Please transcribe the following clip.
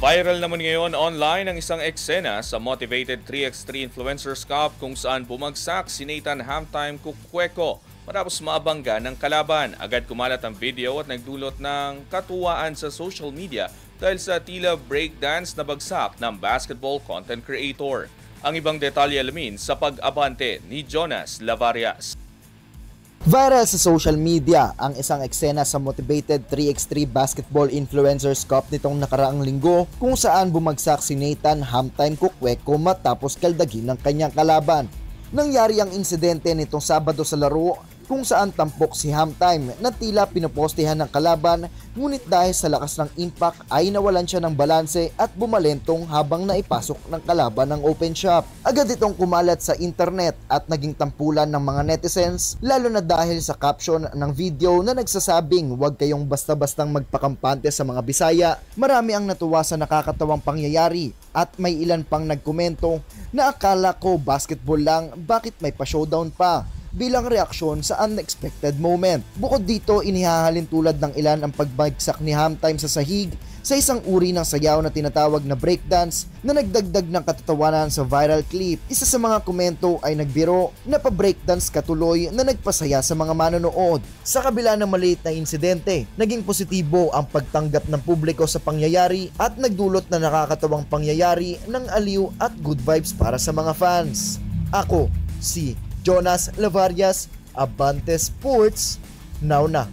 Viral naman ngayon online ang isang eksena sa Motivated 3x3 Influencers Cup kung saan bumagsak si Nathan Hamtime Cucueco matapos maabangga ng kalaban. Agad kumalat ang video at nagdulot ng katuwaan sa social media dahil sa tila breakdance na bagsak ng basketball content creator. Ang ibang detalye alamin sa pag-abante ni Jonas Lavarias. Viral sa social media ang isang eksena sa Motivated 3x3 Basketball Influencers Cup nitong nakaraang linggo kung saan bumagsak si Nathan Hamtime Cucueco matapos kaldagin ng kanyang kalaban. Nangyari ang insidente nitong Sabado sa laro kung saan tampok si Hamtime na tila pinopostehan ng kalaban, ngunit dahil sa lakas ng impact ay nawalan siya ng balanse at bumalentong habang naipasok ng kalaban ng open shop. Agad itong kumalat sa internet at naging tampulan ng mga netizens, lalo na dahil sa caption ng video na nagsasabing huwag kayong basta-bastang magpakampante sa mga Bisaya. Marami ang natuwa sa nakakatawang pangyayari at may ilan pang nagkomento na akala ko basketball lang, bakit may pa-showdown pa, bilang reaksyon sa unexpected moment. Bukod dito, inihahalin tulad ng ilan ang pagbagsak ni Hamtime sa sahig sa isang uri ng sayaw na tinatawag na breakdance na nagdagdag ng katatawanan sa viral clip. Isa sa mga komento ay nagbiro na pa-breakdance katuloy na nagpasaya sa mga manonood. Sa kabila ng maliit na insidente, naging positibo ang pagtanggap ng publiko sa pangyayari at nagdulot na nakakatawang pangyayari ng aliw at good vibes para sa mga fans. Ako, si Jonas Lavarias, Abante Sports, now na.